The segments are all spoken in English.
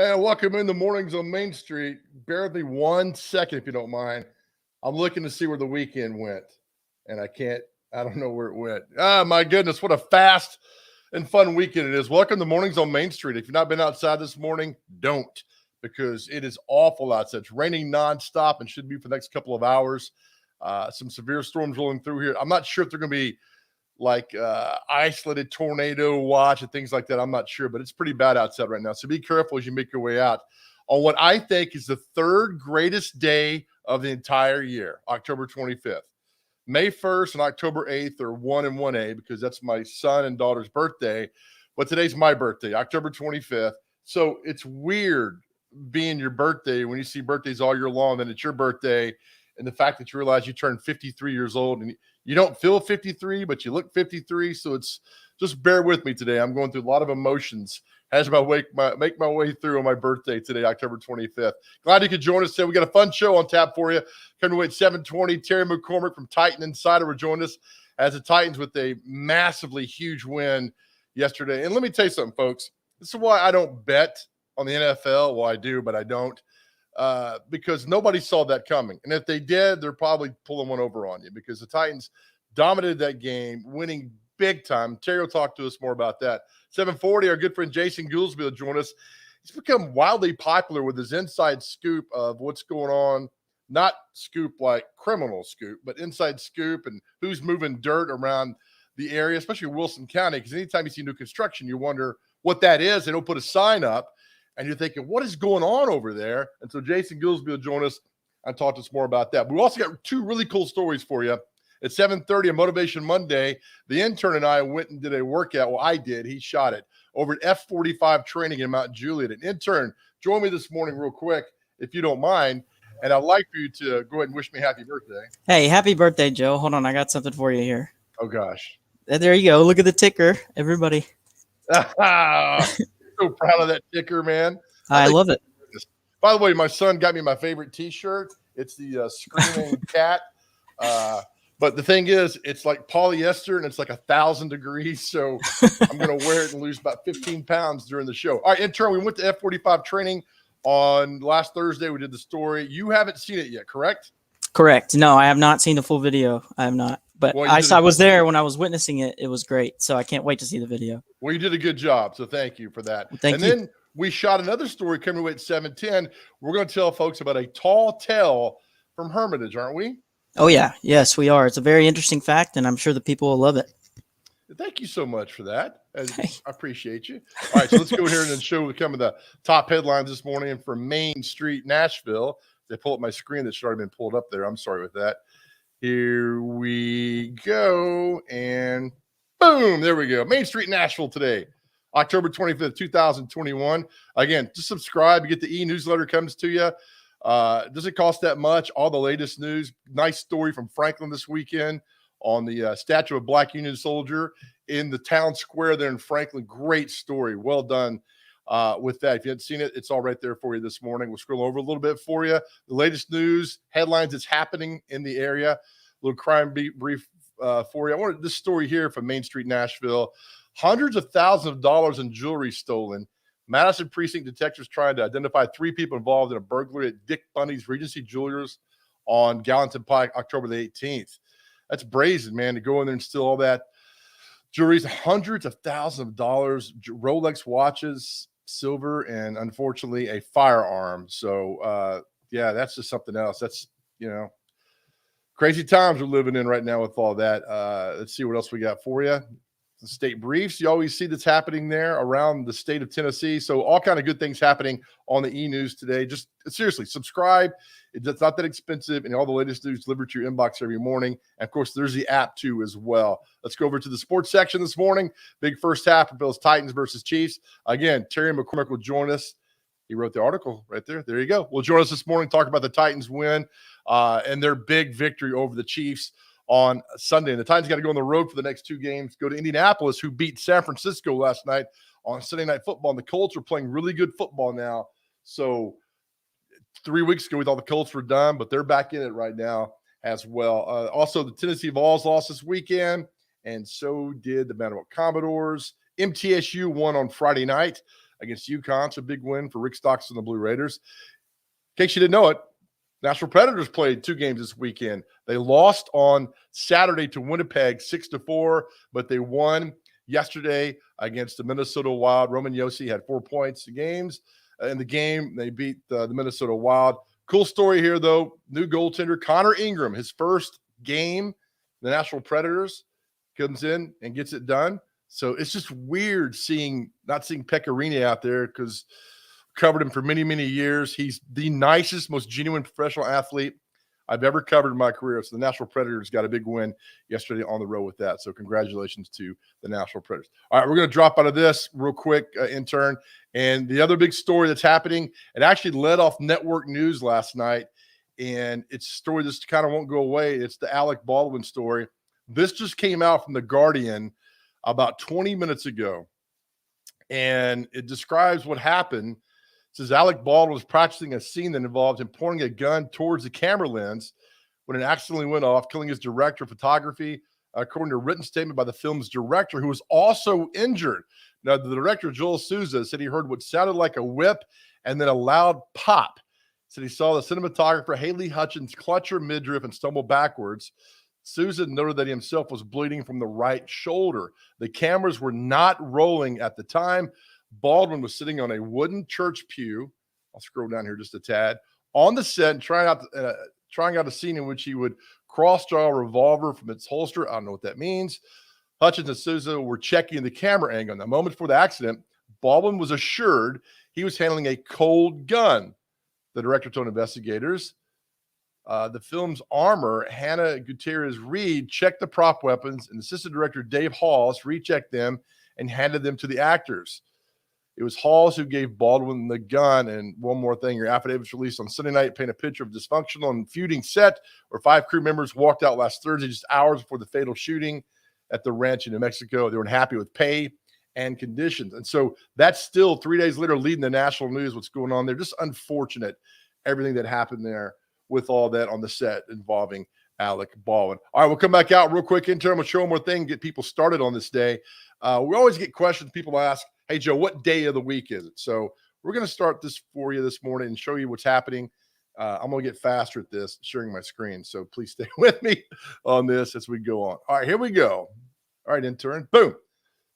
And welcome in the mornings on Main Street. Bear with me 1 second, if you don't mind. I'm looking to see where the weekend went, and I don't know where it went. My goodness, what a fast and fun weekend it is. Welcome to Mornings on Main Street. If you've not been outside this morning, don't, because it is awful outside. It's raining nonstop and should be for the next couple of hours. Some severe storms rolling through here. I'm not sure if they're going to be like isolated tornado watch and things like that. I'm not sure, but it's pretty bad outside right now. So be careful as you make your way out on what I think is the third greatest day of the entire year, October 25th. May 1st and October 8th are 1 and 1A because that's my son and daughter's birthday. But today's my birthday, October 25th. So it's weird being your birthday when you see birthdays all year long, then it's your birthday. And the fact that you realize you turned 53 years old and you don't feel 53, but you look 53. So it's just bear with me today. I'm going through a lot of emotions as I make my way through on my birthday today, October 25th. Glad you could join us today. We got a fun show on tap for you. Coming away at 7:20, Terry McCormick from Titan Insider will join us as the Titans with a massively huge win yesterday. And let me tell you something, folks. This is why I don't bet on the NFL. Well, I do, but I don't. Because nobody saw that coming. And if they did, they're probably pulling one over on you because the Titans dominated that game, winning big time. Terry will talk to us more about that. 7:40, our good friend Jason Goolsby will join us. He's become wildly popular with his inside scoop of what's going on, not scoop like criminal scoop, but inside scoop and who's moving dirt around the area, especially Wilson County, because anytime you see new construction, you wonder what that is. They don't put a sign up. And you're thinking, what is going on over there? And so Jason Goolsby will join us and talk to us more about that. But we also got two really cool stories for you. At 7:30 on Motivation Monday, the intern and I went and did a workout. Well, I did. He shot it over at F45 Training in Mount Juliet. An intern, join me this morning real quick, if you don't mind. And I'd like for you to go ahead and wish me happy birthday. Hey, happy birthday, Joe. Hold on. I got something for you here. Oh, gosh. There you go. Look at the ticker, everybody. So proud of that ticker, man. I love it. By the way, my son got me my favorite T-shirt. It's the screaming cat. But the thing is, it's like polyester and it's like 1,000 degrees. So I'm going to wear it and lose about 15 pounds during the show. All right, intern, we went to F45 training on last Thursday. We did the story. You haven't seen it yet, correct? Correct. No, I have not seen the full video. I have not. But Well, I was there when I was witnessing it. It was great. So I can't wait to see the video. Well, you did a good job. So thank you for that. Thank you. Then we shot another story coming away at 7:10. We're going to tell folks about a tall tale from Hermitage, aren't we? Oh, yeah. Yes, we are. It's a very interesting fact, and I'm sure the people will love it. Thank you so much for that. I appreciate you. All right, so let's go here and then show some of the top headlines this morning. And from Main Street, Nashville, they pull up my screen that should already been pulled up there. I'm sorry with that. Here we go. And boom, there we go. Main Street, Nashville today, October 25th, 2021. Again, just subscribe. You get the e-newsletter comes to you. Doesn't cost that much. All the latest news. Nice story from Franklin this weekend on the statue of a Black Union soldier in the town square there in Franklin. Great story. Well done with that. If you haven't seen it, it's all right there for you this morning. We'll scroll over a little bit for you. The latest news, headlines that's happening in the area. A little crime beat brief for you. I wanted this story here from Main Street, Nashville. Hundreds of thousands of dollars in jewelry stolen. Madison Precinct detectives trying to identify 3 people involved in a burglary at Dick Bundy's Regency Jewelers on Gallatin Pike, October the 18th. That's brazen, man, to go in there and steal all that jewelry. Hundreds of thousands of dollars, Rolex watches, silver, and unfortunately a firearm. So, yeah, that's just something else. That's, crazy times we're living in right now with all that. Let's see what else we got for you. The state briefs, you always see that's happening there around the state of Tennessee. So all kind of good things happening on the e-news today. Just seriously subscribe. It's not that expensive, and all the latest news delivered to your inbox every morning. And of course, there's the app too as well. Let's go over to the sports section this morning. Big first half of Bills Titans versus Chiefs. Again, Terry McCormick will join us. He wrote the article right there. There you go. We'll join us this morning, talk about the Titans win and their big victory over the Chiefs on Sunday. And the Titans got to go on the road for the next 2 games, go to Indianapolis, who beat San Francisco last night on Sunday Night Football. And the Colts are playing really good football now. So 3 weeks ago, we thought the Colts were done, but they're back in it right now as well. Also, the Tennessee Vols lost this weekend, and so did the Vanderbilt Commodores. MTSU won on Friday night against UConn. It's a big win for Rick Stocks and the Blue Raiders. In case you didn't know it, National Predators played 2 games this weekend. They lost on Saturday to Winnipeg 6-4, but they won yesterday against the Minnesota Wild. Roman Josi had 4 points in the game. They beat the Minnesota Wild. Cool story here, though. New goaltender Connor Ingram, his first game, the National Predators, comes in and gets it done. So it's just weird not seeing Pekka Rinne out there because covered him for many, many years. He's the nicest, most genuine professional athlete I've ever covered in my career. So the National Predators got a big win yesterday on the road with that. So congratulations to the National Predators. All right, we're going to drop out of this real quick, intern. And the other big story that's happening, it actually led off network news last night, and it's a story that kind of won't go away. It's the Alec Baldwin story. This just came out from The Guardian about 20 minutes ago, and it describes what happened. It says Alec Baldwin was practicing a scene that involved him pointing a gun towards the camera lens when it accidentally went off, killing his director of photography, according to a written statement by the film's director, who was also injured. Now, the director, Joel Souza, said he heard what sounded like a whip and then a loud pop. Said he saw the cinematographer, Haley Hutchins, clutch her midriff and stumble backwards. Souza noted that he himself was bleeding from the right shoulder. The cameras were not rolling at the time. Baldwin was sitting on a wooden church pew. I'll scroll down here just a tad. On the set, trying out a scene in which he would cross-draw a revolver from its holster. I don't know what that means. Hutchins and Souza were checking the camera angle. The moment before the accident, Baldwin was assured he was handling a cold gun. The director told investigators. The film's armor, Hannah Gutierrez-Reed, checked the prop weapons, and assistant director Dave Halls rechecked them and handed them to the actors. It was Halls who gave Baldwin the gun. And one more thing, your affidavit was released on Sunday night, paint a picture of dysfunctional and feuding set where 5 crew members walked out last Thursday, just hours before the fatal shooting at the ranch in New Mexico. They were unhappy with pay and conditions. And so that's still 3 days later leading the national news, what's going on there. Just unfortunate, everything that happened there with all that on the set involving Alec Baldwin. All right, we'll come back out real quick. Intern, we'll show one more thing, get people started on this day. We always get questions. People ask, hey, Joe, what day of the week is it? So we're going to start this for you this morning and show you what's happening. I'm going to get faster at this, sharing my screen. So please stay with me on this as we go on. All right, here we go. All right, intern. Boom.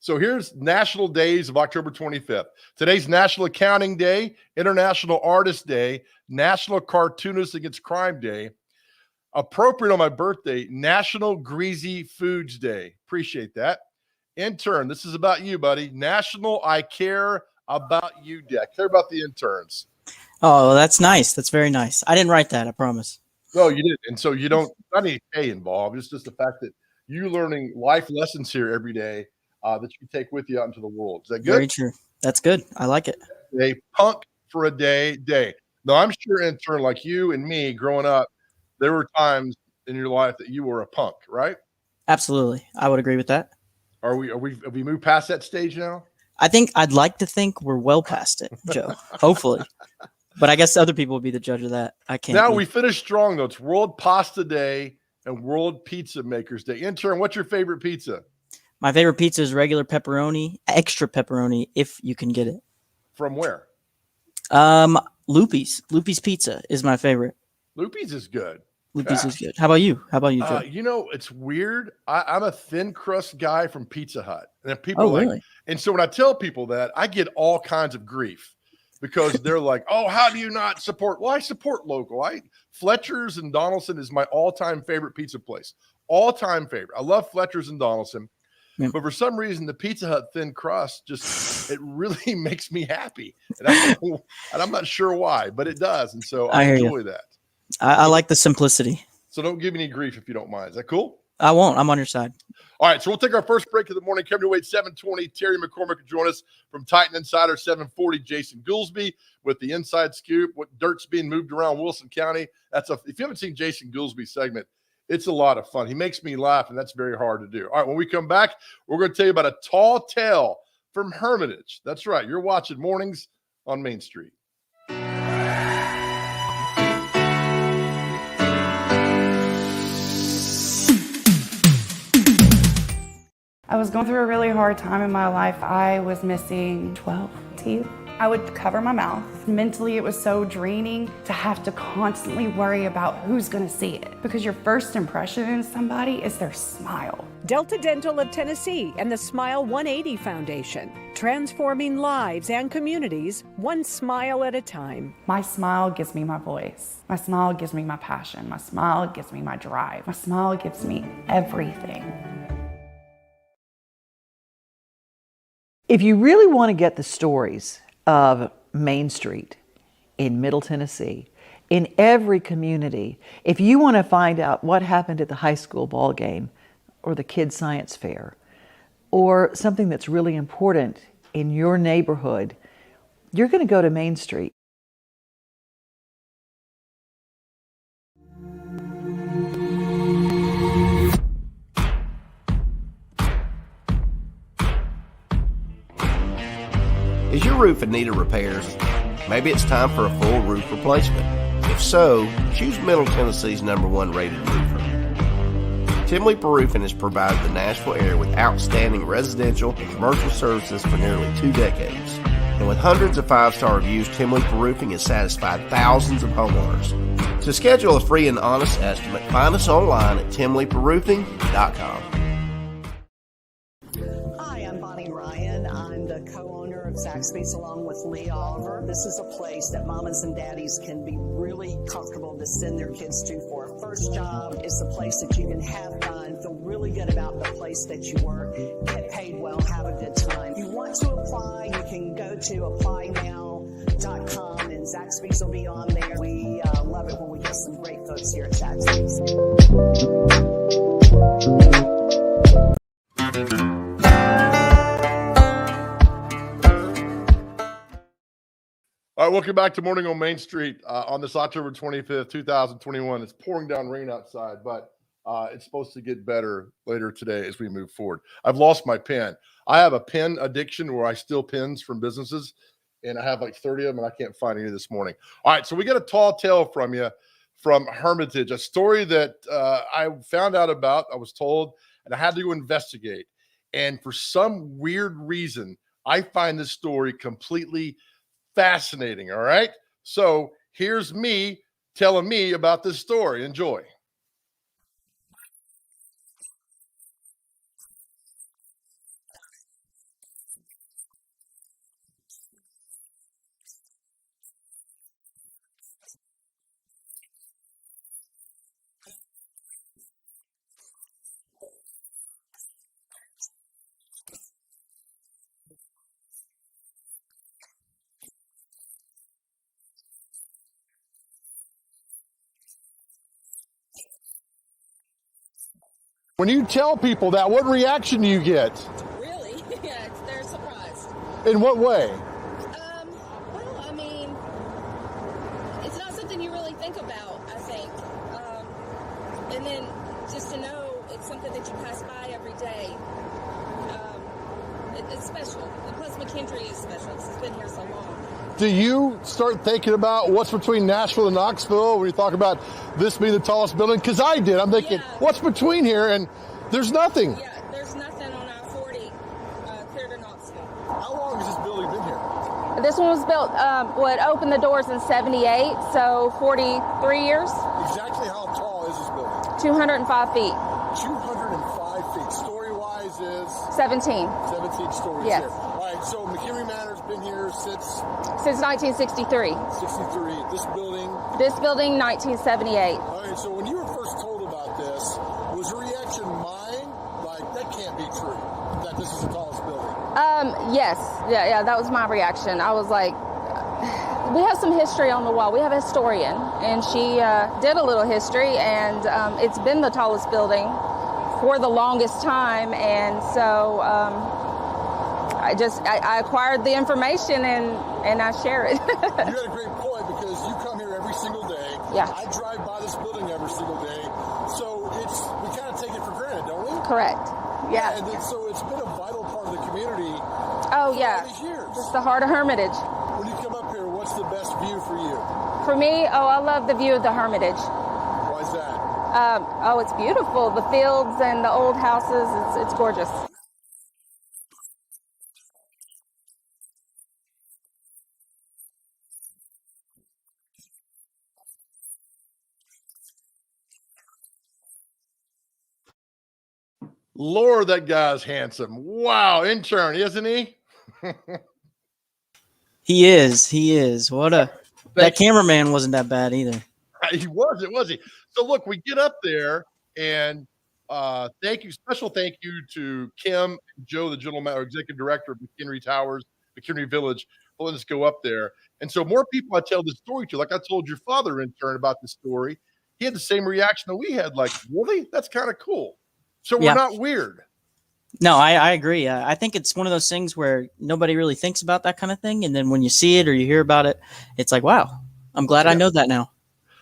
So here's national days of October 25th. Today's National Accounting Day, International Artist Day, National Cartoonist Against Crime Day. Appropriate on my birthday, National Greasy Foods Day. Appreciate that. Intern, this is about you, buddy. National I Care About You Day. I care about the interns. Oh, that's nice. That's very nice. I didn't write that, I promise. No, you didn't. And so you don't, not any pay involved. It's just the fact that you're learning life lessons here every day that you take with you out into the world. Is that good? Very true. That's good. I like it. A punk for a day. Now, I'm sure, intern, like you and me growing up, there were times in your life that you were a punk, right? Absolutely. I would agree with that. Have we moved past that stage now? I'd like to think we're well past it, Joe. Hopefully. But I guess other people will be the judge of that. I can't. Now we finished strong, though. It's World Pasta Day and World Pizza Makers Day. Intern, what's your favorite pizza? My favorite pizza is regular pepperoni, extra pepperoni, if you can get it. From where? Lupi's. Lupi's Pizza is my favorite. Lupi's is good. Lupi's is good. How about you? Joe? You know, it's weird. I'm a thin crust guy from Pizza Hut. And people Oh, really? And so when I tell people that, I get all kinds of grief because they're like, oh, how do you not support? Well, I support local. Fletcher's and Donaldson is my all-time favorite pizza place. All-time favorite. I love Fletcher's and Donaldson. Yeah. But for some reason, the Pizza Hut thin crust it really makes me happy. And I'm not sure why, but it does. And so I enjoy that. I like the simplicity. So don't give me any grief if you don't mind. Is that cool? I won't. I'm on your side. All right, so we'll take our first break of the morning. Coming to wait 7:20. Terry McCormick will join us from Titan Insider. 7:40. Jason Goolsby with the inside scoop. What dirt's being moved around Wilson County. If you haven't seen Jason Goolsby's segment, it's a lot of fun. He makes me laugh, and that's very hard to do. All right, when we come back, we're going to tell you about a tall tale from Hermitage. That's right. You're watching Mornings on Main Street. I was going through a really hard time in my life. I was missing 12 teeth, I would cover my mouth. Mentally, it was so draining to have to constantly worry about who's gonna see it, because your first impression in somebody is their smile. Delta Dental of Tennessee and the Smile 180 Foundation, transforming lives and communities one smile at a time. My smile gives me my voice. My smile gives me my passion. My smile gives me my drive. My smile gives me everything. If you really want to get the stories of Main Street in Middle Tennessee, in every community, if you want to find out what happened at the high school ball game or the kids' science fair, or something that's really important in your neighborhood, you're going to go to Main Street. Is your roof in need of repairs? Maybe it's time for a full roof replacement. If so, choose Middle Tennessee's #1 rated roofer. Tim Leeper Roofing has provided the Nashville area with outstanding residential and commercial services for nearly 2 decades. And with hundreds of 5-star reviews, Tim Leeper Roofing has satisfied thousands of homeowners. To schedule a free and honest estimate, find us online at timleeperroofing.com. Hi, I'm Bonnie Ryan. I'm the co-owner of Zaxby's along with Lee Oliver. This is a place that mamas and daddies can be really comfortable to send their kids to for a first job. It's a place that you can have fun, feel really good about the place that you work, get paid well, have a good time. If you want to apply, you can go to applynow.com and Zaxby's will be on there. We love it when we get some great folks here at Zaxby's. All right, welcome back to Morning on Main Street on this October 25th, 2021. It's pouring down rain outside, but it's supposed to get better later today as we move forward. I've lost my pen. I have a pen addiction where I steal pens from businesses, and I have like 30 of them, and I can't find any this morning. All right, so we got a tall tale from you from Hermitage, a story that I found out about, I was told, and I had to go investigate. And for some weird reason, I find this story completely fascinating. All right. So here's me telling me about this story. Enjoy. When you tell people that, what reaction do you get? Really? Yeah, they're surprised. In what way? Well, I mean, it's not something you really think about, I think. And then just to know it's something that you pass by every day, it's special. And plus McKendree is special because it's been here so long. Do you start thinking about what's between Nashville and Knoxville when you talk about this being the tallest building? Because I did. I'm thinking, what's between here? And there's nothing. Yeah, there's nothing on I-40 clear to Knoxville. How long has this building been here? This one was built, opened the doors in 78, so 43 years. Exactly how tall is this building? 205 feet. 205 feet. Story-wise is? 17. 17 stories Yes. here. All right, so McHenry Manor's been here since 1963. 63. This building, 1978. All right, so when you were first told about this, was your reaction mine? Like, that can't be true, that this is the tallest building. Yes. Yeah, that was my reaction. I was like, we have some history on the wall. We have a historian, and she did a little history, and it's been the tallest building for the longest time, and so I acquired the information and I share it. You had a great point because you come here every single day. Yeah. I drive by this building every single day, so we kind of take it for granted, don't we? Correct. Yeah. And so it's been a vital part of the community. Oh, for yeah. all these years. It's the heart of Hermitage. When you come up here, what's the best view for you? For me, I love the view of the Hermitage. Why is that? It's beautiful. The fields and the old houses, it's gorgeous. Lord, that guy's handsome. Wow, intern, isn't he? He is. What a that cameraman wasn't that bad either. He wasn't, was he? So look, we get up there and special thank you to Kim and Joe, the general or executive director of McHenry Towers, McHenry Village, for letting us go up there. And so more people I tell this story to, like I told your father intern about the story, he had the same reaction that we had, like, really? That's kind of cool. So we're not weird. No, I agree. I think it's one of those things where nobody really thinks about that kind of thing. And then when you see it or you hear about it, it's like, wow, I'm glad I know that now.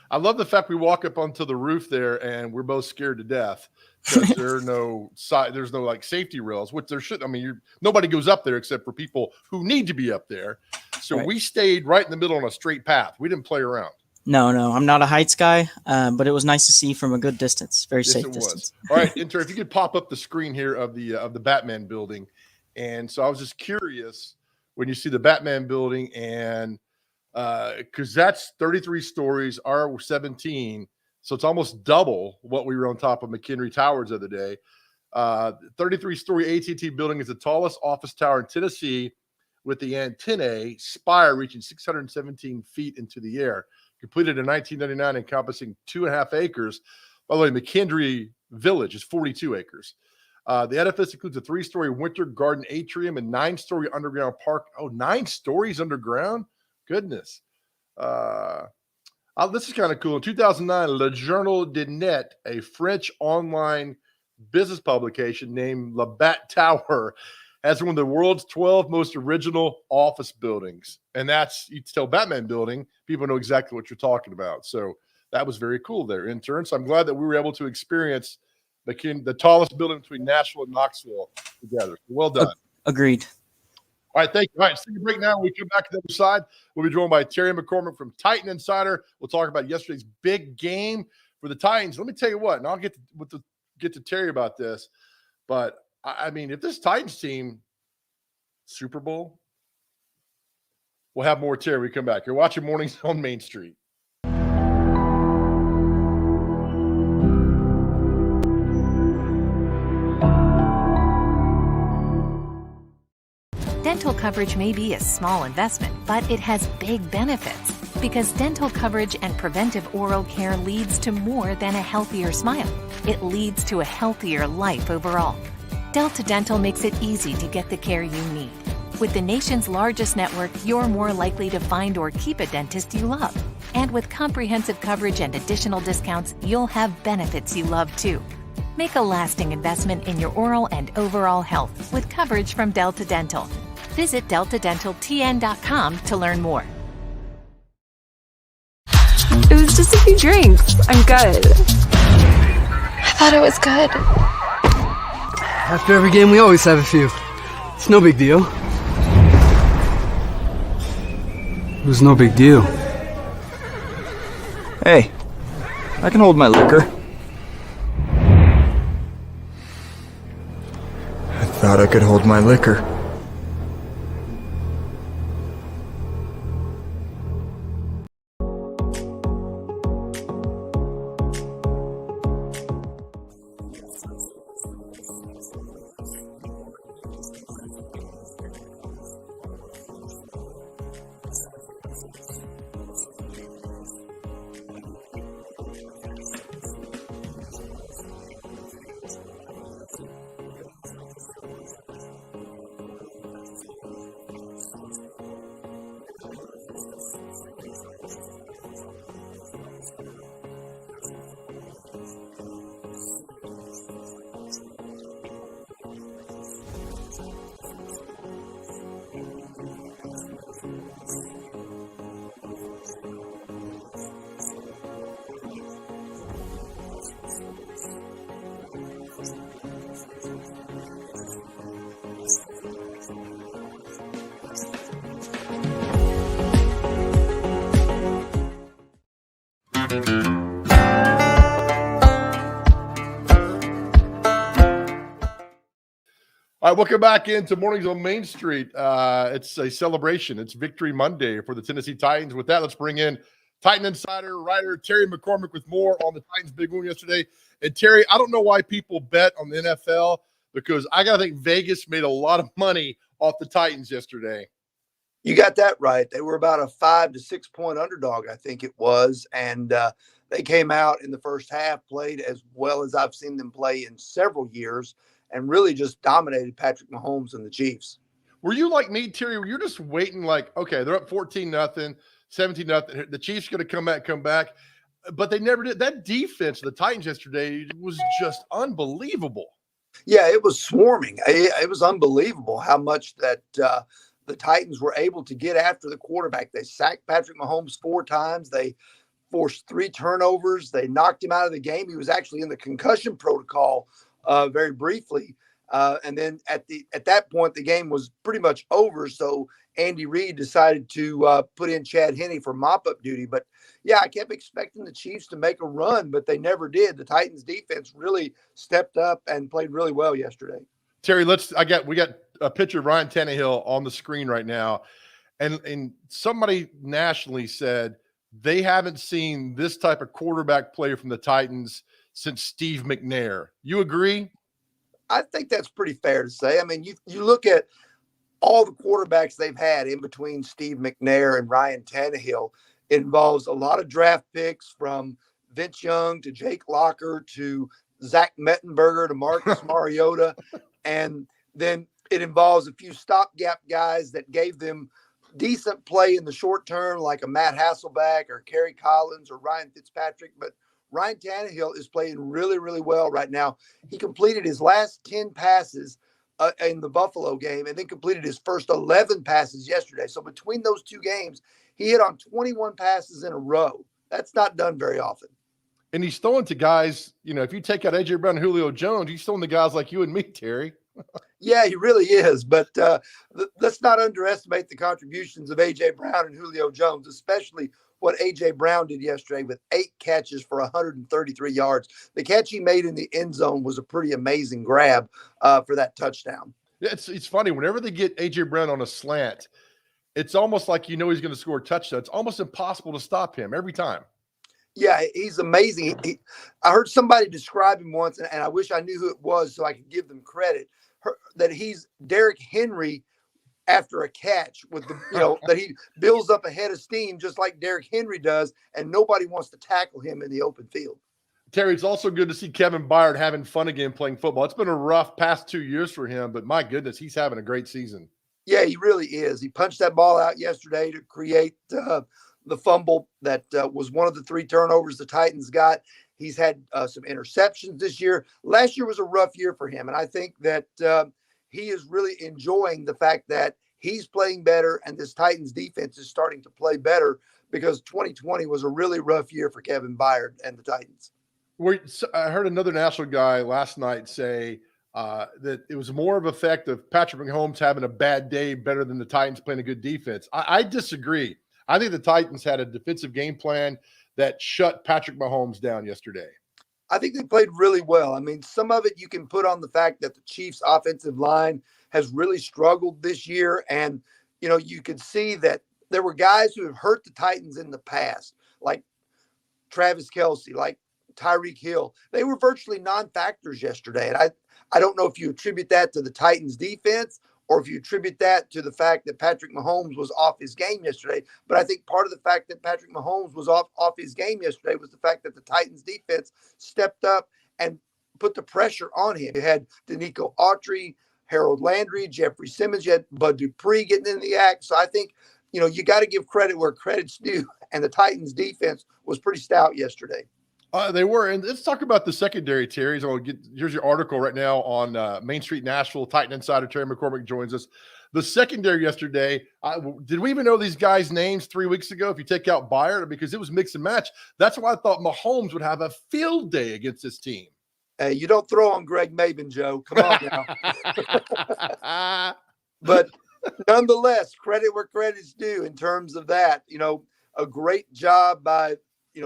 I love the fact we walk up onto the roof there and we're both scared to death because there's no like safety rails, which there should. I mean, nobody goes up there except for people who need to be up there. So we stayed right in the middle on a straight path. We didn't play around. No, I'm not a heights guy, but it was nice to see from a good distance, very safe distance. All right, intern, if you could pop up the screen here of the Batman building. And so I was just curious when you see the Batman building and because that's 33 stories, our 17. So it's almost double what we were on top of McHenry Towers the other day. 33-story AT&T building is the tallest office tower in Tennessee with the antennae spire reaching 617 feet into the air. Completed in 1999, encompassing 2.5 acres. By the way, McHenry Village is 42 acres. The edifice includes a 3-story winter garden atrium and 9-story underground park. Oh, 9 stories underground? Goodness. This is kind of cool. In 2009, Le Journal de Net, a French online business publication named La Bat Tower, has one of the world's 12 most original office buildings. And that's, you tell Batman building, people know exactly what you're talking about. So that was very cool there, intern. So I'm glad that we were able to experience the tallest building between Nashville and Knoxville together. Well done. Agreed. All right, thank you. All right, let's take a break now. When we come back to the other side, we'll be joined by Terry McCormick from Titan Insider. We'll talk about yesterday's big game for the Titans. Let me tell you what, and I'll get to Terry about this, but I mean, if this Titans team, Super Bowl, we'll have more Terry when we come back. You're watching Mornings on Main Street. Dental coverage may be a small investment, but it has big benefits because dental coverage and preventive oral care leads to more than a healthier smile. It leads to a healthier life overall. Delta Dental makes it easy to get the care you need. With the nation's largest network, you're more likely to find or keep a dentist you love. And with comprehensive coverage and additional discounts, you'll have benefits you love too. Make a lasting investment in your oral and overall health with coverage from Delta Dental. Visit deltadentaltn.com to learn more. It was just a few drinks. I'm good. I thought it was good. After every game, we always have a few. It's no big deal. It was no big deal. Hey, I can hold my liquor. I thought I could hold my liquor. All right, welcome back into Mornings on Main Street. It's a celebration. It's Victory Monday for the Tennessee Titans. With that, let's bring in Titan Insider writer Terry McCormick with more on the Titans' big win yesterday And Terry, I don't know why people bet on the NFL because I got to think Vegas made a lot of money off the Titans yesterday. You got that right. They were about a 5 to 6 point underdog, I think it was. And they came out in the first half, played as well as I've seen them play in several years, and really just dominated Patrick Mahomes and the Chiefs. Were you like me, Terry? Were you just waiting like, okay, they're up 14-0, 17-0. The Chiefs going to come back. But they never did. That defense of the Titans yesterday was just unbelievable. Yeah, it was swarming. It was unbelievable how much that the Titans were able to get after the quarterback. They sacked Patrick Mahomes 4 times. They forced 3 turnovers. They knocked him out of the game. He was actually in the concussion protocol very briefly. And then at that point, the game was pretty much over. So Andy Reid decided to put in Chad Henne for mop-up duty. But, yeah, I kept expecting the Chiefs to make a run, but they never did. The Titans defense really stepped up and played really well yesterday. Terry, we got a picture of Ryan Tannehill on the screen right now. And somebody nationally said they haven't seen this type of quarterback play from the Titans since Steve McNair. You agree? I think that's pretty fair to say. I mean, you look at all the quarterbacks they've had in between Steve McNair and Ryan Tannehill. It involves a lot of draft picks from Vince Young to Jake Locker to Zach Mettenberger to Marcus Mariota. And then it involves a few stopgap guys that gave them decent play in the short term, like a Matt Hasselbeck or Kerry Collins or Ryan Fitzpatrick. But Ryan Tannehill is playing really, really well right now. He completed his last 10 passes in the Buffalo game and then completed his first 11 passes yesterday. So between those 2 games, he hit on 21 passes in a row. That's not done very often. And he's throwing to guys, if you take out A.J. Brown and Julio Jones, he's throwing to guys like you and me, Terry. Yeah, he really is. But let's not underestimate the contributions of A.J. Brown and Julio Jones, especially what A.J. Brown did yesterday with 8 catches for 133 yards. The catch he made in the end zone was a pretty amazing grab for that touchdown. Yeah, it's funny. Whenever they get A.J. Brown on a slant, it's almost like he's going to score a touchdown. It's almost impossible to stop him every time. Yeah, he's amazing. I heard somebody describe him once, and I wish I knew who it was so I could give them credit, that he's Derrick Henry after a catch with that he builds up a head of steam just like Derrick Henry does, and nobody wants to tackle him in the open field. Terry, it's also good to see Kevin Byard having fun again playing football. It's been a rough past 2 years for him, but my goodness, he's having a great season. Yeah, he really is. He punched that ball out yesterday to create the fumble that was one of the 3 turnovers the Titans got. He's had some interceptions this year. Last year was a rough year for him, and I think that he is really enjoying the fact that he's playing better and this Titans defense is starting to play better because 2020 was a really rough year for Kevin Byard and the Titans. I heard another national guy last night say that it was more of an effect of Patrick Mahomes having a bad day better than the Titans playing a good defense. I disagree. I think the Titans had a defensive game plan that shut Patrick Mahomes down yesterday. I think they played really well. I mean, some of it you can put on the fact that the Chiefs' offensive line has really struggled this year. And, you could see that there were guys who have hurt the Titans in the past, like Travis Kelce, like Tyreek Hill. They were virtually non-factors yesterday. And I don't know if you attribute that to the Titans' defense or if you attribute that to the fact that Patrick Mahomes was off his game yesterday. But I think part of the fact that Patrick Mahomes was off his game yesterday was the fact that the Titans defense stepped up and put the pressure on him. You had Danico Autry, Harold Landry, Jeffrey Simmons, you had Bud Dupree getting in the act. So I think, you got to give credit where credit's due. And the Titans defense was pretty stout yesterday. They were. And let's talk about the secondary, Terry. So here's your article right now on Main Street Nashville. Titan insider Terry McCormick joins us. The secondary yesterday, did we even know these guys' names 3 weeks ago if you take out Byard? Because it was mix and match. That's why I thought Mahomes would have a field day against this team. Hey, you don't throw on Greg Maben, Joe. Come on now. But nonetheless, credit where credit's due in terms of that. A great job by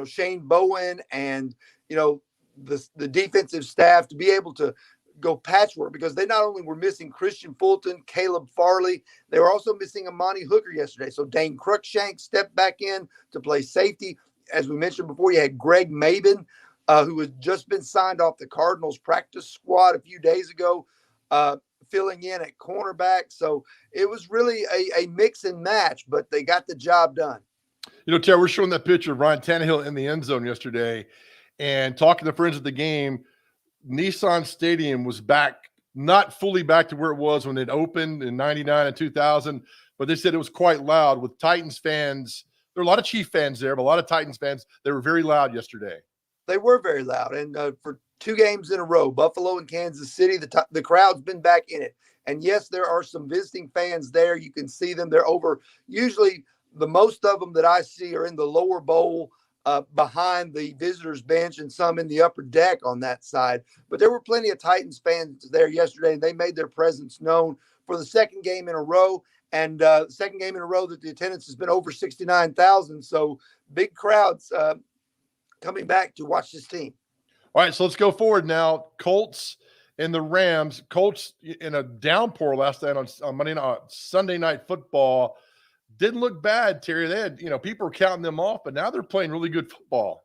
Shane Bowen and, the defensive staff to be able to go patchwork because they not only were missing Christian Fulton, Caleb Farley, they were also missing Amani Hooker yesterday. So Dane Cruikshank stepped back in to play safety. As we mentioned before, you had Greg Maben who had just been signed off the Cardinals practice squad a few days ago, filling in at cornerback. So it was really a mix and match, but they got the job done. You know, Terry, we're showing that picture of Ryan Tannehill in the end zone yesterday, and talking to friends at the game, Nissan Stadium was back, not fully back to where it was when it opened in 99 and 2000, but they said it was quite loud with Titans fans. There are a lot of Chief fans there, but a lot of Titans fans. They were very loud yesterday. They were very loud. And for 2 games in a row, Buffalo and Kansas City, the crowd's been back in it. And yes, there are some visiting fans there. You can see them. They're over. Usually the most of them that I see are in the lower bowl behind the visitors bench, and some in the upper deck on that side. But there were plenty of Titans fans there yesterday, and they made their presence known for the second game in a row. And second game in a row that the attendance has been over 69,000. So big crowds coming back to watch this team. All right, so let's go forward now. Colts and the Rams. Colts in a downpour last night on Monday night, Sunday Night Football. Didn't look bad, Terry. They had, people were counting them off, but now they're playing really good football.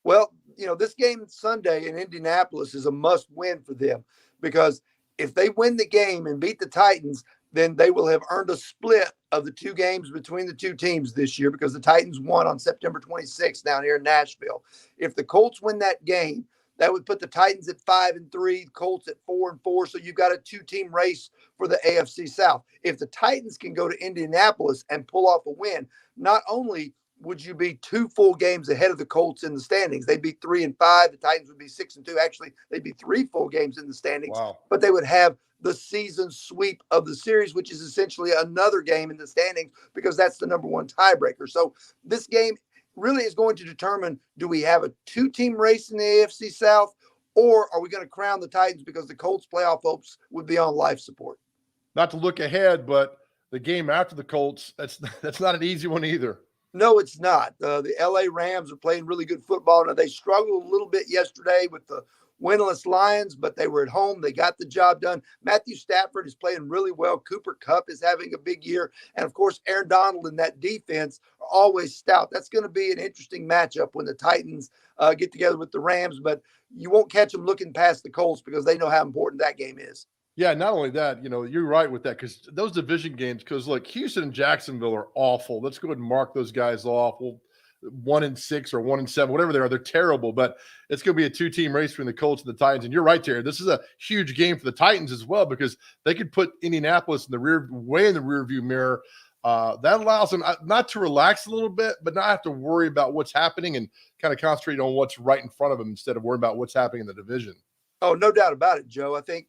Well, this game Sunday in Indianapolis is a must win for them, because if they win the game and beat the Titans, then they will have earned a split of the 2 games between the 2 teams this year, because the Titans won on September 26th down here in Nashville. If the Colts win that game, that would put the Titans at 5-3, Colts at 4-4. So you've got a 2-team race for the AFC South. If the Titans can go to Indianapolis and pull off a win, not only would you be 2 full games ahead of the Colts in the standings, they'd be 3-5. The Titans would be 6-2. Actually, they'd be 3 full games in the standings. Wow. But they would have the season sweep of the series, which is essentially another game in the standings, because that's the number 1 tiebreaker. So this game really is going to determine, do we have a 2-team race in the AFC South, or are we going to crown the Titans, because the Colts playoff hopes would be on life support? Not to look ahead, but the game after the Colts, that's not an easy one either. No, it's not. The LA Rams are playing really good football. Now, they struggled a little bit yesterday with the winless Lions, but they were at home. They got the job done. Matthew Stafford is playing really well. Cooper Kupp is having a big year. And, of course, Aaron Donald and that defense are always stout. That's going to be an interesting matchup when the Titans get together with the Rams. But you won't catch them looking past the Colts, because they know how important that game is. Yeah, not only that, you're right with that, because those division games, because look, Houston and Jacksonville are awful. Let's go ahead and mark those guys off. Well, 1-6 or 1-7, whatever they are, they're terrible. But it's going to be a 2-team race between the Colts and the Titans. And you're right, Terry. This is a huge game for the Titans as well, because they could put Indianapolis in the way in the rearview mirror. That allows them not to relax a little bit, but not have to worry about what's happening and kind of concentrate on what's right in front of them instead of worrying about what's happening in the division. Oh, no doubt about it, Joe. I think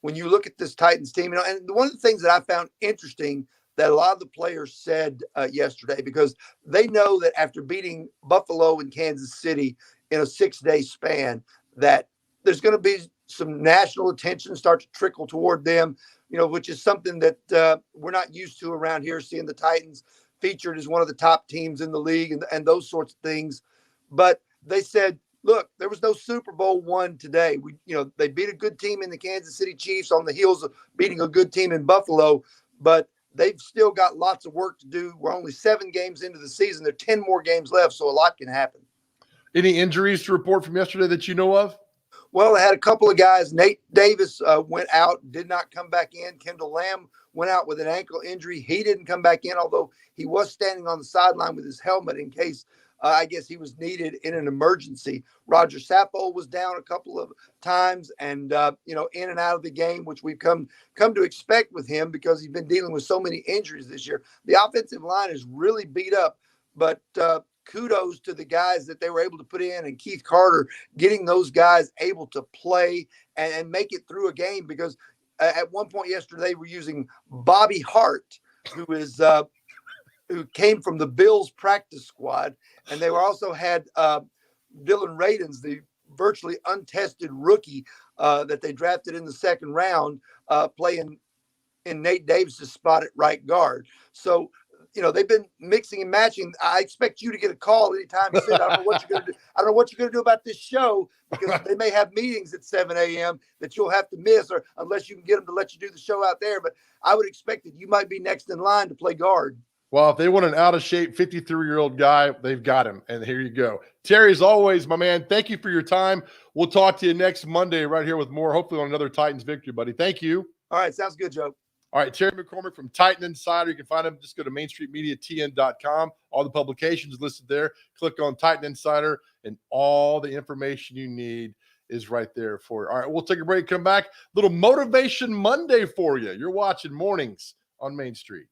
when you look at this Titans team, and one of the things that I found interesting that a lot of the players said yesterday, because they know that after beating Buffalo and Kansas City in a 6-day span, that there's going to be some national attention start to trickle toward them, which is something that we're not used to around here, seeing the Titans featured as one of the top teams in the league and those sorts of things. But they said, look, there was no Super Bowl won today. They beat a good team in the Kansas City Chiefs on the heels of beating a good team in Buffalo, but they've still got lots of work to do. We're only 7 games into the season. There are 10 more games left, so a lot can happen. Any injuries to report from yesterday that you know of? Well, I had a couple of guys. Nate Davis went out, did not come back in. Kendall Lamb went out with an ankle injury. He didn't come back in, although he was standing on the sideline with his helmet in case I guess he was needed in an emergency. Roger Saffold was down a couple of times and, in and out of the game, which we've come to expect with him because he's been dealing with so many injuries this year. The offensive line is really beat up, but kudos to the guys that they were able to put in, and Keith Carter getting those guys able to play and make it through a game, because at one point yesterday they were using Bobby Hart, who came from the Bills practice squad. And they also had Dylan Radins, the virtually untested rookie that they drafted in the 2nd round, playing in Nate Davis's spot at right guard. So, they've been mixing and matching. I expect you to get a call anytime soon. I don't know what you're going to do. I don't know what you're going to do about this show, because they may have meetings at 7 a.m. that you'll have to miss, or unless you can get them to let you do the show out there. But I would expect that you might be next in line to play guard. Well, if they want an out of shape 53-year-old guy, they've got him. And here you go. Terry, as always, my man, thank you for your time. We'll talk to you next Monday right here with more, hopefully on another Titans victory, buddy. Thank you. All right. Sounds good, Joe. All right. Terry McCormick from Titan Insider. You can find him. Just go to mainstreetmediatn.com. All the publications listed there. Click on Titan Insider, and all the information you need is right there for you. All right. We'll take a break. Come back. Little Motivation Monday for you. You're watching Mornings on Main Street.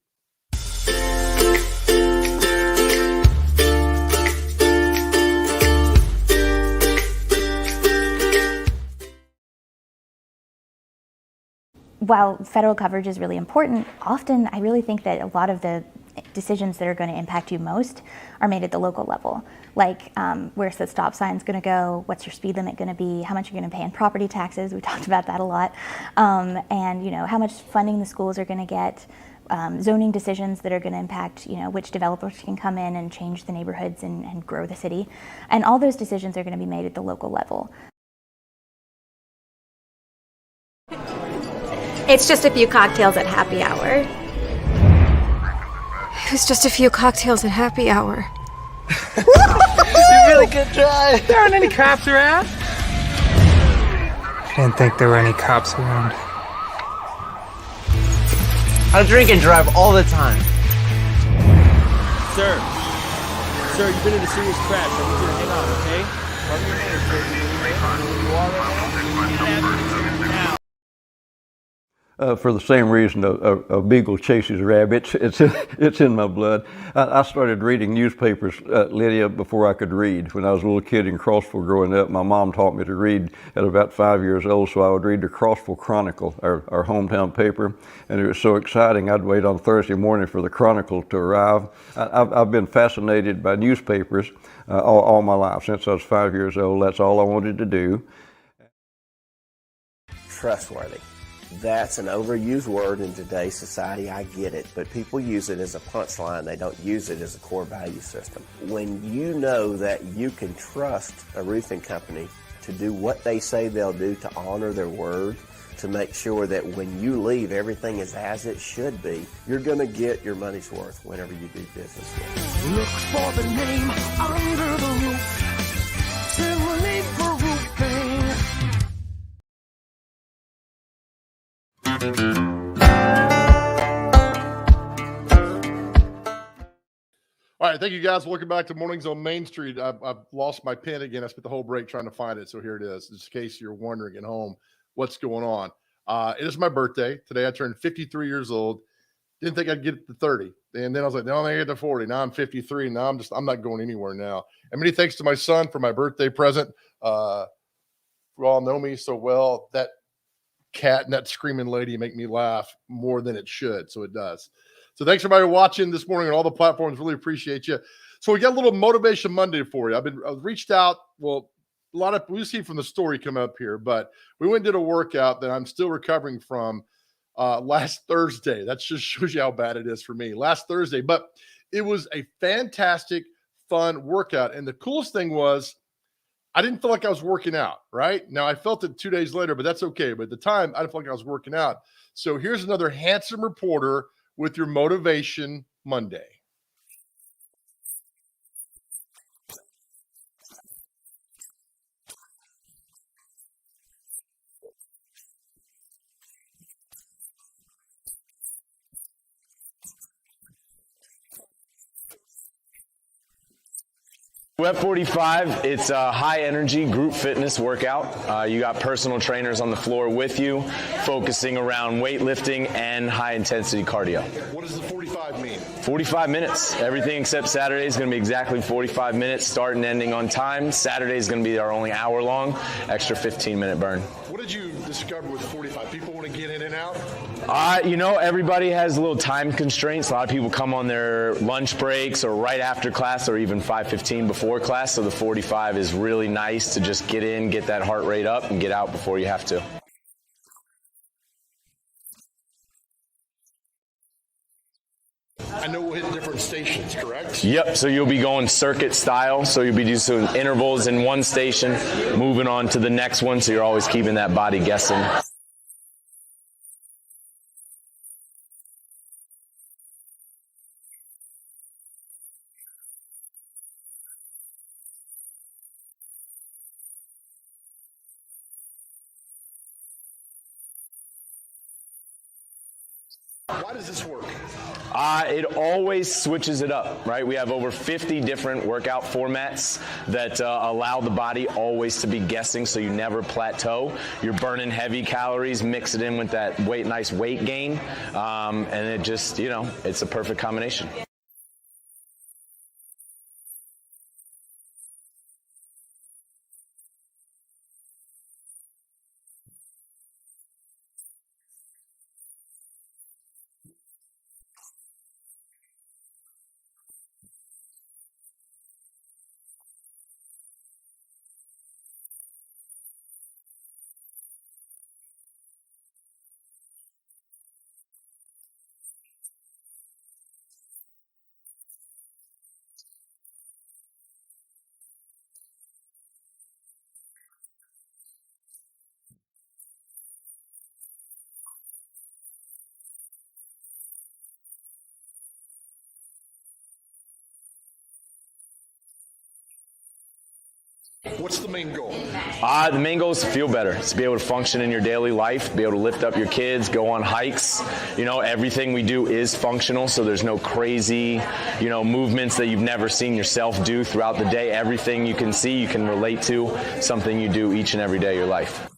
While federal coverage is really important, often I really think that a lot of the decisions that are going to impact you most are made at the local level. Like where's the stop sign's going to go, what's your speed limit going to be, how much you're going to pay in property taxes, we talked about that a lot, and how much funding the schools are going to get, zoning decisions that are going to impact which developers can come in and change the neighborhoods and grow the city. And all those decisions are going to be made at the local level. It's just a few cocktails at happy hour. It's just a few cocktails at happy hour. You really good try. There aren't any cops around. I didn't think there were any cops around. I drink and drive all the time. Sir, you've been in a serious crash. I need you to hang on, okay? Run your hands, sir. You are right now? For the same reason a beagle chases rabbits. It's in my blood. I started reading newspapers, Lydia, before I could read. When I was a little kid in Crossville growing up, my mom taught me to read at about 5 years old, so I would read the Crossville Chronicle, our hometown paper, and it was so exciting I'd wait on Thursday morning for the Chronicle to arrive. I've been fascinated by newspapers all my life. Since I was 5 years old, that's all I wanted to do. Trustworthy. That's an overused word in today's society. I get it, but people use it as a punchline. They don't use it as a core value system. When you know that you can trust a roofing company to do what they say they'll do, to honor their word, to make sure that when you leave, everything is as it should be, you're going to get your money's worth whenever you do business with them. Look for the name under the roof. Timberlake for roofing. All right, thank you guys. Welcome back to Mornings on Main Street. I've lost my pen again. I spent the whole break trying to find it, so here it is. Just in case you're wondering at home what's going on. It is my birthday. Today I turned 53 years old. Didn't think I'd get to 30. And then I was like, no, I'm going to get to 40. Now I'm 53. Now I'm not going anywhere now. And many thanks to my son for my birthday present. You all know me so well. That cat and that screaming lady make me laugh more than it should. So it does. So thanks everybody watching this morning on all the platforms. Really appreciate you. So we got a little Motivation Monday for you. I've reached out. Well, a lot of we see from the story come up here, but we went and did a workout that I'm still recovering from last Thursday. That just shows you how bad it is for me. Last Thursday, but it was a fantastic, fun workout. And the coolest thing was I didn't feel like I was working out, right? Now, I felt it 2 days later, but that's okay. But at the time, I didn't feel like I was working out. So here's another handsome reporter with your Motivation Monday. Web 45, it's a high energy group fitness workout. You got personal trainers on the floor with you, focusing around weightlifting and high intensity cardio. What does the 45 mean? 45 minutes. Everything except Saturday is going to be exactly 45 minutes, start and ending on time. Saturday is going to be our only hour long, extra 15-minute burn. What did you discover with 45? People want to get in and out? Everybody has little time constraints. A lot of people come on their lunch breaks or right after class or even 5:15 before class. So the 45 is really nice to just get in, get that heart rate up, and get out before you have to. I know we'll hit different stations, correct? Yep, so you'll be going circuit style. So you'll be doing intervals in one station, moving on to the next one. So you're always keeping that body guessing. Why does this work? It always switches it up, right? We have over 50 different workout formats that allow the body always to be guessing, so you never plateau. You're burning heavy calories, mix it in with that nice weight gain, and it just, it's a perfect combination. What's the main goal? The main goal is to feel better, to be able to function in your daily life, be able to lift up your kids, go on hikes. Everything we do is functional, so there's no crazy, movements that you've never seen yourself do throughout the day. Everything you can see, you can relate to, something you do each and every day of your life.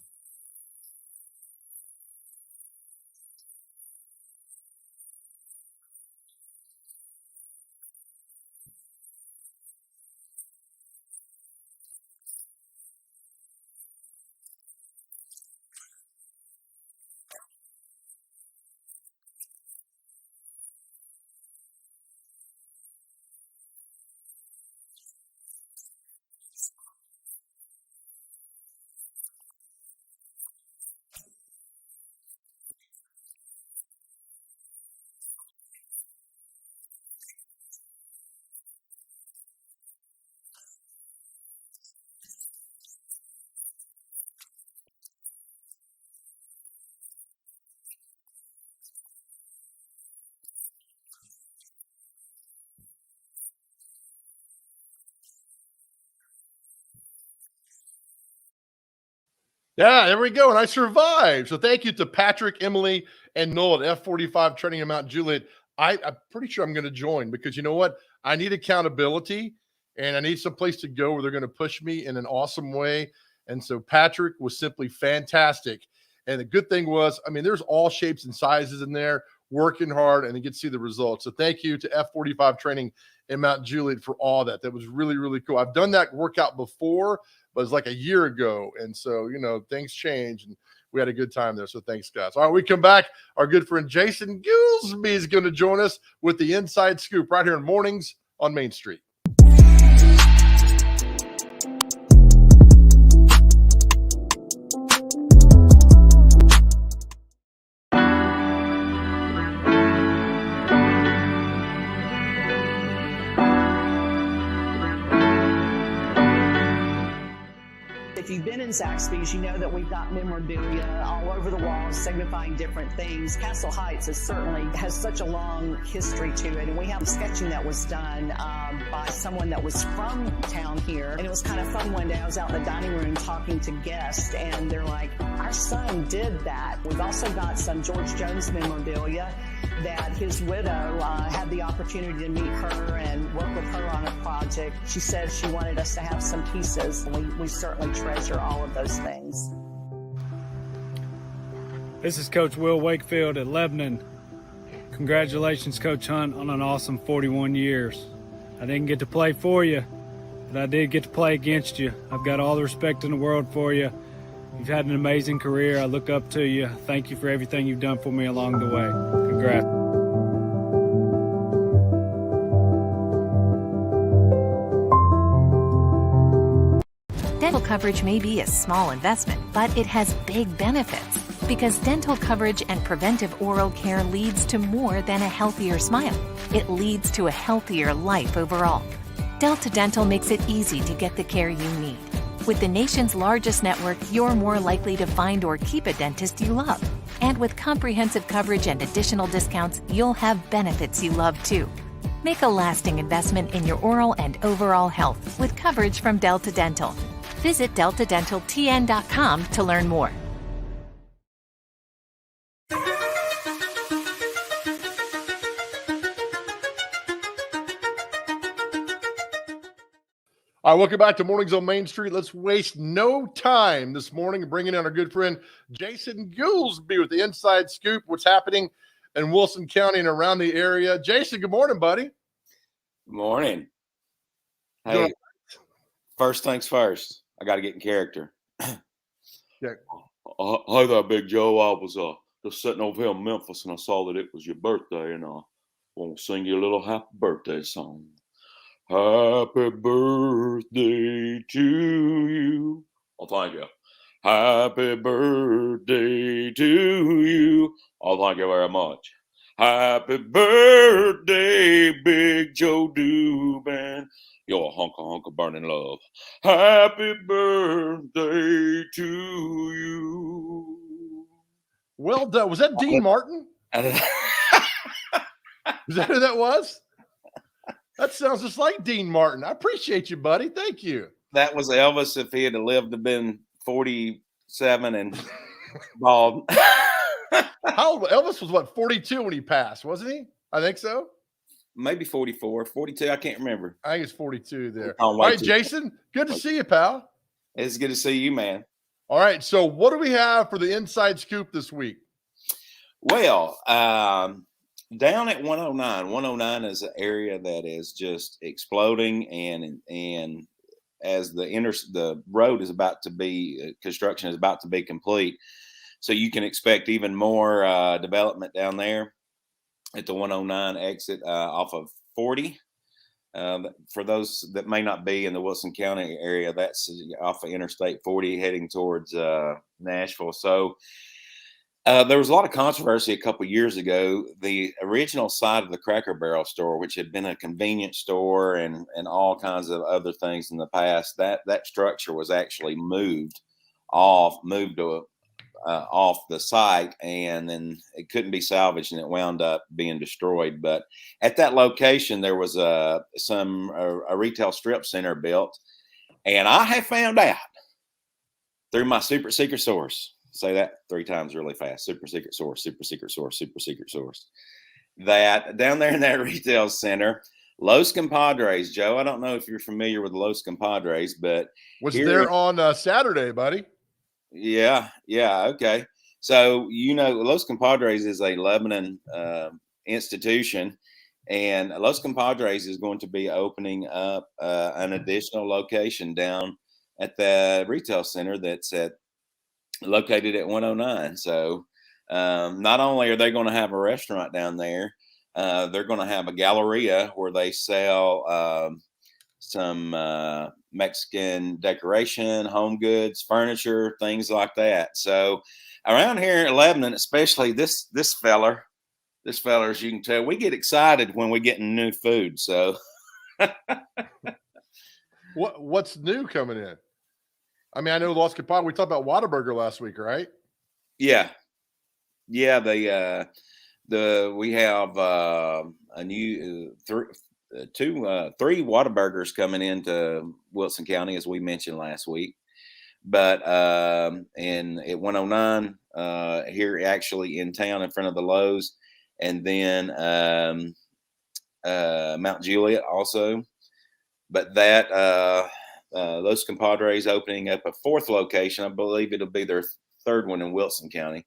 Yeah, there we go. And I survived. So thank you to Patrick, Emily, and Noel at F45 Training in Mount Juliet. I'm pretty sure I'm going to join because you know what? I need accountability and I need some place to go where they're going to push me in an awesome way. And so Patrick was simply fantastic. And the good thing was, there's all shapes and sizes in there, working hard, and you get to see the results. So thank you to F45 Training in Mount Juliet for all that. That was really, really cool. I've done that workout before, but it's like a year ago. And so, things change and we had a good time there. So thanks, guys. All right, we come back. Our good friend Jason Goolsby is going to join us with the Inside Scoop right here in Mornings on Main Street. If you've been in Zaxby's, you know that we've got memorabilia all over the walls signifying different things. Castle Heights has such a long history to it, and we have sketching that was done by someone that was from town here. And it was kind of fun one day. I was out in the dining room talking to guests, and they're like, our son did that. We've also got some George Jones memorabilia that his widow had the opportunity to meet her and work with her on a project. She said she wanted us to have some pieces, and we certainly treasure all of those things. This is Coach Will Wakefield at Lebanon. Congratulations, Coach Hunt, on an awesome 41 years. I didn't get to play for you, but I did get to play against you. I've got all the respect in the world for you. You've had an amazing career. I look up to you. Thank you for everything you've done for me along the way. Congrats. Dental coverage may be a small investment, but it has big benefits because dental coverage and preventive oral care leads to more than a healthier smile. It leads to a healthier life overall. Delta Dental makes it easy to get the care you need. With the nation's largest network, you're more likely to find or keep a dentist you love. And with comprehensive coverage and additional discounts, you'll have benefits you love too. Make a lasting investment in your oral and overall health with coverage from Delta Dental. Visit deltadentaltn.com to learn more. All right, welcome back to Mornings on Main Street. Let's waste no time this morning bringing in our good friend Jason Goolsby with the Inside Scoop. What's happening in Wilson County and around the area? Jason, good morning, buddy. Good morning. Hey, first things first. I got to get in character. Yeah. Hi there, Big Joe. I was just sitting over here in Memphis, and I saw that it was your birthday, and I want to sing you a little happy birthday song. Happy birthday to you. Oh, thank you. Happy birthday to you. Oh, thank you very much. Happy birthday, Big Joe Dubin. You're a hunka burning love. Happy birthday to you. Well done. Was that Dean Martin? Is that who that was? That sounds just like Dean Martin. I appreciate you, buddy. Thank you. That was Elvis if he had lived to been 47 and bald. How old? Elvis was what, 42 when he passed, wasn't he? I think so. Maybe 44, 42. I can't remember. I think it's 42 there. Oh, all right, Jason, good to see you, pal. It's good to see you, man. All right, so what do we have for the Inside Scoop this week? Well, down at 109 is an area that is just exploding, and as the road is about to be construction is about to be complete, so you can expect even more development down there at the 109 exit off of 40. For those that may not be in the Wilson County area, that's off of Interstate 40 heading towards Nashville. So there was a lot of controversy a couple years ago. The original site of the Cracker Barrel store, which had been a convenience store and all kinds of other things in the past, that structure was actually moved off the site, and then it couldn't be salvaged, and it wound up being destroyed. But at that location, there was a retail strip center built, and I have found out through my super secret source. Say that 3 times really fast. Super secret source, super secret source, super secret source. That down there in that retail center, Los Compadres, Joe, I don't know if you're familiar with Los Compadres, but was there on Saturday, buddy. Yeah. Okay. So, Los Compadres is a Lebanon institution, and Los Compadres is going to be opening up an additional location down at the retail center that's located at 109. So not only are they going to have a restaurant down there, they're going to have a galleria where they sell some Mexican decoration, home goods, furniture, things like that. So around here in Lebanon, especially this feller, as you can tell, we get excited when we get new food. So what's new coming in? I mean, I know Los Compadres. We talked about Whataburger last week, right? Yeah. We have a new three Whataburgers coming into Wilson County, as we mentioned last week. But and at 109 here, actually in town, in front of the Lowe's, and then Mount Juliet also. But that. Los Compadres opening up a 4th location. I believe it'll be their 3rd one in Wilson County,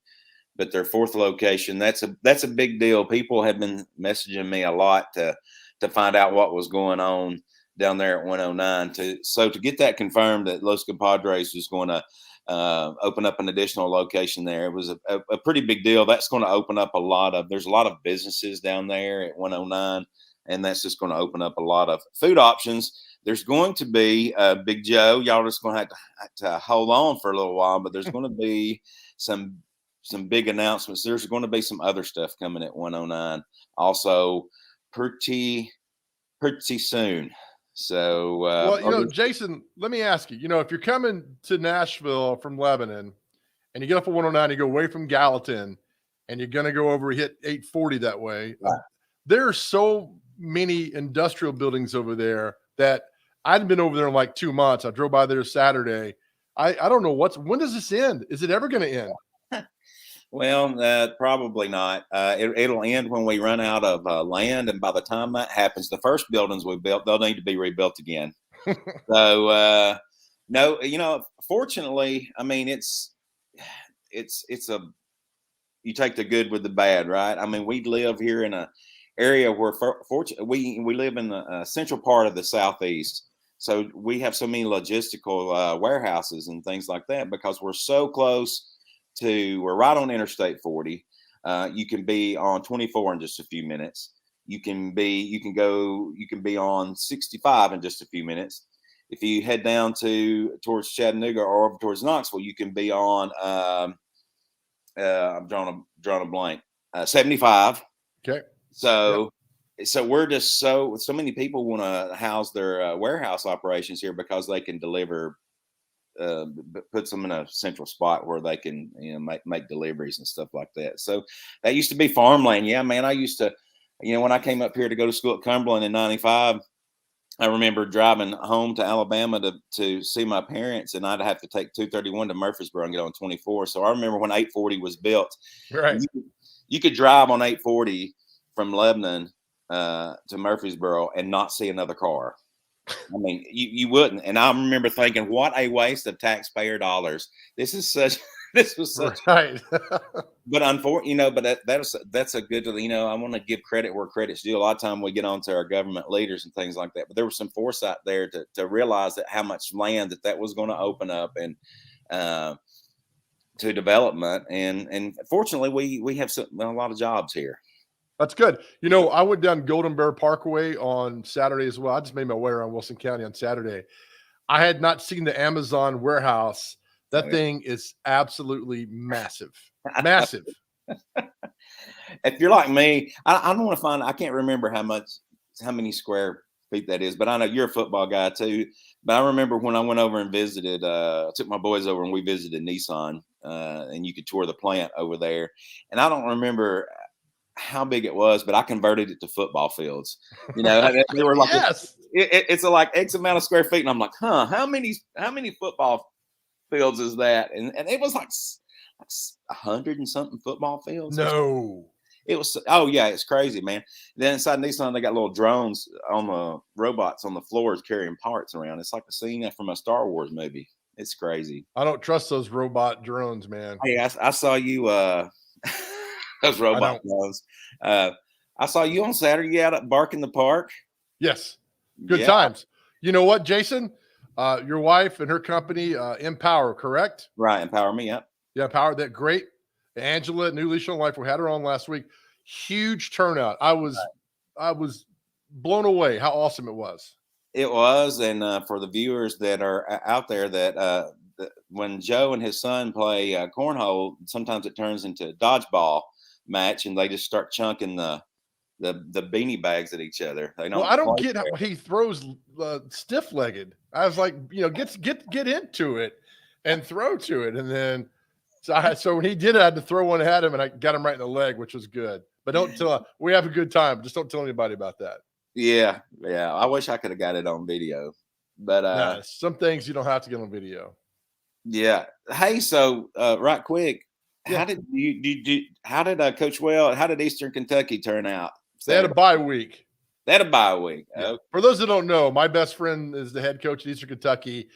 but their 4th location. That's a big deal. People have been messaging me a lot to find out what was going on down there at 109. To get that confirmed that Los Compadres was going to open up an additional location there, it was a pretty big deal. That's going to open up there's a lot of businesses down there at 109, and that's just going to open up a lot of food options. There's going to be Big Joe. Y'all just going to have to hold on for a little while, but there's going to be some big announcements. There's going to be some other stuff coming at 109 also pretty soon. So, Jason, let me ask you, if you're coming to Nashville from Lebanon and you get off of 109, you go away from Gallatin and you're going to go over, hit 840 that way. Right. There are so many industrial buildings over there that I hadn't been over there in like 2 months. I drove by there Saturday. I don't know when does this end? Is it ever going to end? Well, probably not. It'll end when we run out of land. And by the time that happens, the first buildings we built, they'll need to be rebuilt again. So no, fortunately, I mean, it's you take the good with the bad, right? I mean, we live here in a area where we live in the central part of the Southeast. So we have so many logistical warehouses and things like that because we're so close we're right on Interstate 40. You can be on 24 in just a few minutes. You can be on 65 in just a few minutes. If you head down towards Chattanooga or over towards Knoxville, you can be on I'm drawing a blank. 75. Okay. So we're just so many people want to house their warehouse operations here because they can deliver, puts them in a central spot where they can make deliveries and stuff like that. So that used to be farmland. Yeah, man. I used to, when I came up here to go to school at Cumberland in '95. I remember driving home to Alabama to see my parents, and I'd have to take 231 to Murfreesboro and get on 24. So I remember when 840 was built, right? You could drive on 840 from Lebanon to Murfreesboro and not see another car. I mean, you wouldn't. And I remember thinking, what a waste of taxpayer dollars. This was such right. But unfortunately, but that's a good, I want to give credit where credit's due. A lot of time we get onto our government leaders and things like that, but there was some foresight there to realize that how much land that was going to open up and to development. And fortunately we have a lot of jobs here. That's good. I went down Golden Bear Parkway on Saturday as well. I just made my way around Wilson County on Saturday. I had not seen the Amazon warehouse. That thing is absolutely massive. Massive. If you're like me, I don't want to I can't remember how many square feet that is, but I know you're a football guy too. But I remember when I went over and visited, I took my boys over and we visited Nissan, and you could tour the plant over there. And I don't remember how big it was, but I converted it to football fields. They were like, yes, it's like X amount of square feet. And I'm like, how many football fields is that? And it was like 100 and something football fields. No, it was. Oh yeah, it's crazy, man. Then inside Nissan, they got little drones on the robots on the floors carrying parts around. It's like a scene from a Star Wars movie. It's crazy. I don't trust those robot drones, man. Hey, I saw you. Those robot drones. I saw you on Saturday out at Bark in the Park. Yes, good times. You know what, Jason? Your wife and her company, Empower, correct? Right, Empower Me, yep. Yeah, Empower, that great. Angela at New Leash on Life, we had her on last week. Huge turnout. I was blown away how awesome it was. It was, and for the viewers that are out there, that when Joe and his son play cornhole, sometimes it turns into a dodgeball match, and they just start chunking the beanie bags at each other. Well, I don't get how he throws stiff-legged. I was like, get into it and throw to it, and then so when he did it, I had to throw one at him, and I got him right in the leg, which was good. But don't tell. We have a good time. Just don't tell anybody about that. Yeah. I wish I could have got it on video, but some things you don't have to get on video. Yeah. Hey, so right quick, how did how did Coach Well? How did Eastern Kentucky turn out? They had a bye week. Yeah. Okay. For those that don't know, my best friend is the head coach at Eastern Kentucky.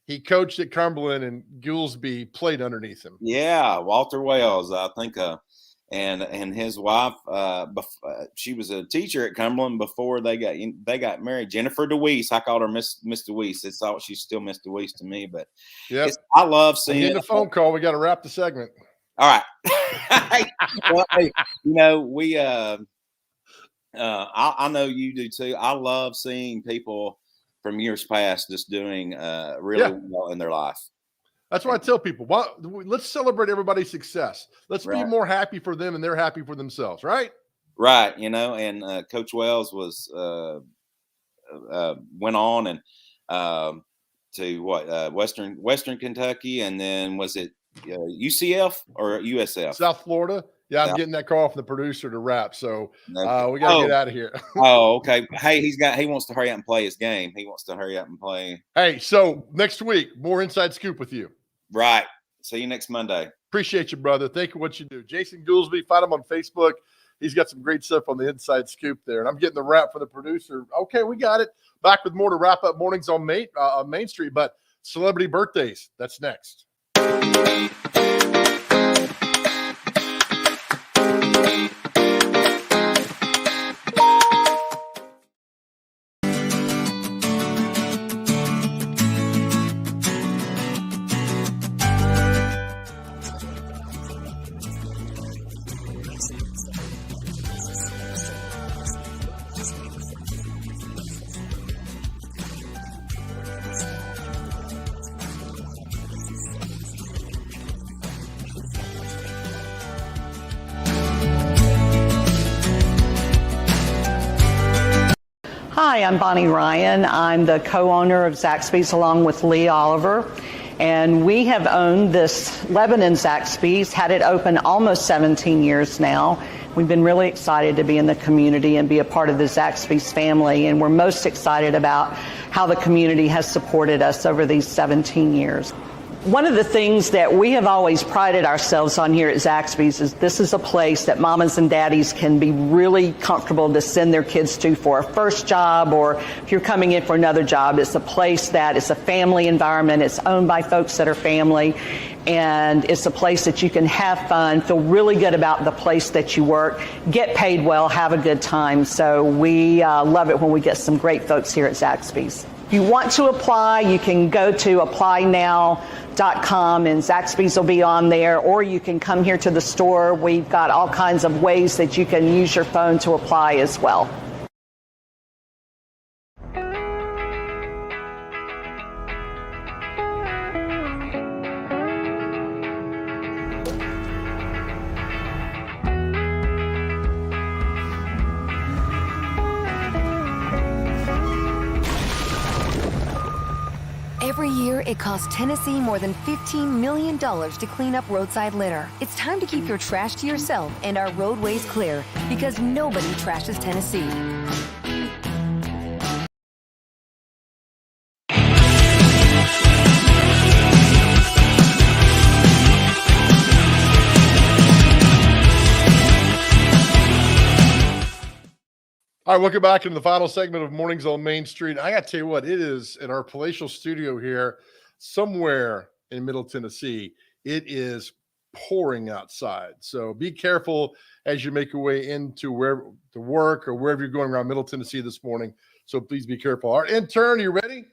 He coached at Cumberland, and Goolsby played underneath him. Yeah, Walter Wells, I think, and his wife. She was a teacher at Cumberland before they got married. Jennifer DeWeese. I called her Miss DeWeese. It's all she's still Miss DeWeese to me. But yeah, I love seeing. Getting a phone call. We got to wrap the segment. All right. Well, we. I know you do too. I love seeing people from years past just doing really well in their life. That's what I tell people. Let's celebrate everybody's success. Let's be more happy for them, and they're happy for themselves, right? Right. And Coach Wells was went on and to Western Kentucky, and then was it UCF or USF? South Florida. Yeah, I'm getting that call from the producer to wrap, so we got to get out of here. Oh, okay. Hey, he wants to hurry up and play his game. He wants to hurry up and play. Hey, so next week, more Inside Scoop with you. Right. See you next Monday. Appreciate you, brother. Thank you for what you do. Jason Goolsby, find him on Facebook. He's got some great stuff on the inside scoop there. And I'm getting the wrap from the producer. Okay, we got it. Back with more to wrap up mornings on Main Street. But celebrity birthdays, that's next. Hi, I'm Bonnie Ryan. I'm the co-owner of Zaxby's along with Lee Oliver. And we have owned this Lebanon Zaxby's, had it open almost 17 years now. We've been really excited to be in the community and be a part of the Zaxby's family. And we're most excited about how the community has supported us over these 17 years. One of the things that we have always prided ourselves on here at Zaxby's is this is a place that mamas and daddies can be really comfortable to send their kids to for a first job, or if you're coming in for another job. It's a place that is a family environment. It's owned by folks that are family, and it's a place that you can have fun, feel really good about the place that you work, get paid well, have a good time. So we love it when we get some great folks here at Zaxby's. If you want to apply, you can go to applynow.com and Zaxby's will be on there, or you can come here to the store. We've got all kinds of ways that you can use your phone to apply as well. Every year, it costs Tennessee more than $15 million to clean up roadside litter. It's time to keep your trash to yourself and our roadways clear, because nobody trashes Tennessee. All right, welcome back into the final segment of Mornings on Main Street. I got to tell you what, it is in our palatial studio here somewhere in Middle Tennessee. It is pouring outside. So be careful as you make your way into where to work or wherever you're going around Middle Tennessee this morning. So please be careful. Our intern, are you ready?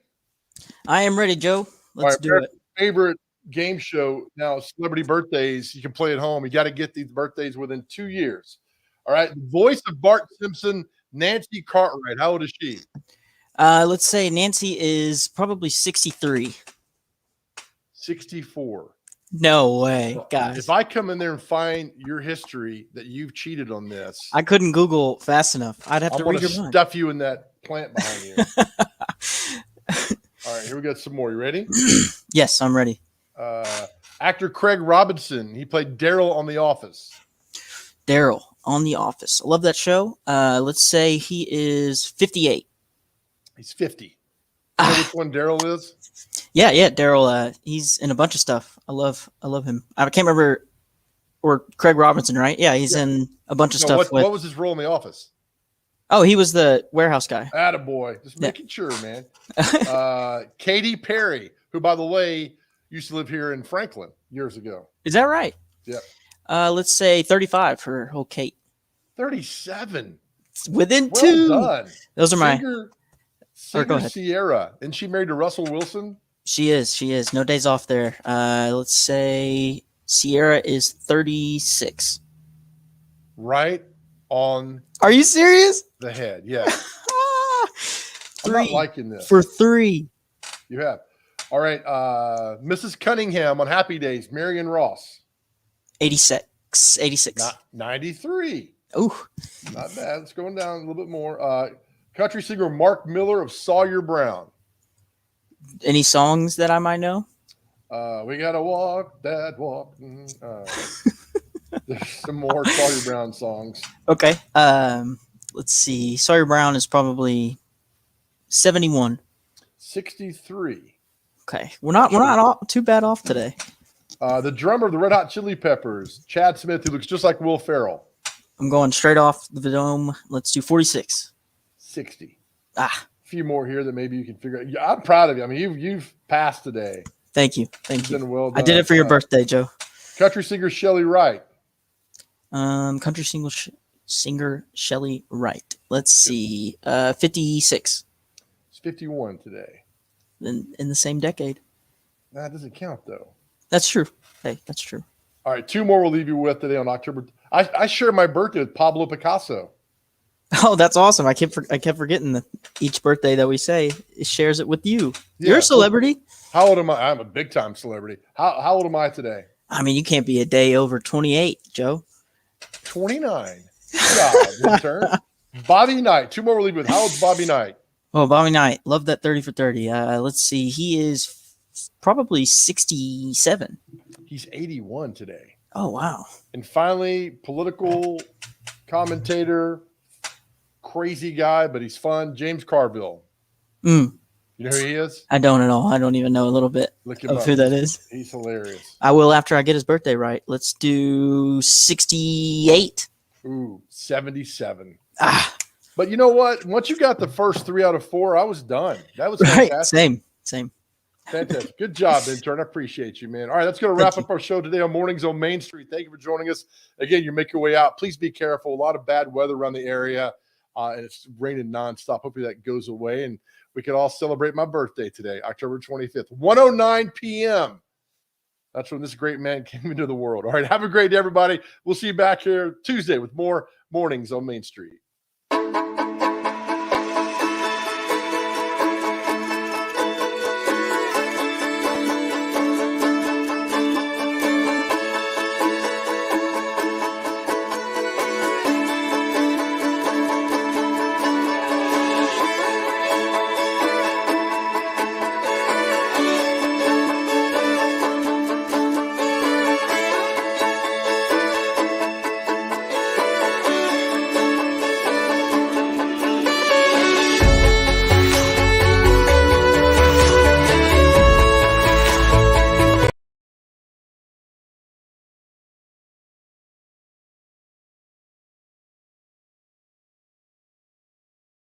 I am ready, Joe. Let's do it. Favorite game show now, celebrity birthdays. You can play at home. You got to get these birthdays within 2 years. All right. The voice of Bart Simpson, Nancy Cartwright. How old is she? Let's say Nancy is probably 63. 64. No way, guys. If I come in there and find your history that you've cheated on this, I couldn't Google fast enough. I'd have to read your mind. Stuff you in that plant behind you. All right, here we got some more. You ready? Yes, I'm ready. Actor Craig Robinson. He played Daryl on The Office. Daryl on The Office. I love that show. Let's say he is 58. He's 50. You know which one Daryl is? Yeah, Daryl. He's in a bunch of stuff. I love him. I can't remember, or Craig Robinson, right? Yeah, he's in a bunch of stuff. What was his role in The Office? Oh, he was the warehouse guy. Attaboy. Just making sure, man. Katy Perry, who, by the way, used to live here in Franklin years ago. Is that right? Yeah. Let's say 35 for old Kate. 37. It's within well two. Done. Those are Singer go ahead. Sierra. Isn't she married to Russell Wilson? She is. No days off there. Let's say Sierra is 36. Right on. Are you serious? The head, yeah. I'm not liking this. For 3. You have. All right. Mrs. Cunningham on Happy Days, Marion Ross. 86. Not 93. Ooh. Not bad. It's going down a little bit more. Country singer Mark Miller of Sawyer Brown. Any songs that I might know? We gotta walk that walk. There's some more Sawyer Brown songs. Okay. Let's see. Sawyer Brown is probably 71. 63. Okay. We're not all too bad off today. The drummer of the Red Hot Chili Peppers, Chad Smith, who looks just like Will Ferrell. I'm going straight off the dome. Let's do 46. 60. Ah, A few more here that maybe you can figure out. Yeah, I'm proud of you. I mean, you've passed today. thank you. Thank You've you. done well I did it for your done. birthday, Joe. Country singer Shelley Wright. Country singer Shelley Wright. Let's see. 56. It's 51 today. In the same decade. That doesn't count, though. That's true. Hey, that's true. All right, 2 more we'll leave you with today on October. I share my birthday with Pablo Picasso. Oh, that's awesome. I kept forgetting that each birthday that we say, it shares it with you. You're a celebrity. How old am I? I'm a big time celebrity. How old am I today? I mean, you can't be a day over 28, Joe. 29. God, intern. Bobby Knight. 2 more we'll leave you with. How old's Bobby Knight? Oh, Bobby Knight. Love that 30 for 30. Let's see. He is probably 67. He's 81 today. Oh, wow. And finally, political commentator, crazy guy, but he's fun, James Carville. Mm. You know who he is? I don't at all. I don't even know a little bit Look him of up. who that is. He's hilarious. I will after I get his birthday right. Let's do 68. Ooh, 77. Ah. But you know what? Once you got the first 3 out of 4, I was done. That was Right. fantastic. Same. Fantastic. Good job, intern. I appreciate you, man. All right, that's going to wrap up our show today on Mornings on Main Street. Thank you for joining us. Again, you make your way out. Please be careful. A lot of bad weather around the area, and it's raining nonstop. Hopefully that goes away, and we can all celebrate my birthday today, October 25th, 1:09 p.m. That's when this great man came into the world. All right, have a great day, everybody. We'll see you back here Tuesday with more Mornings on Main Street.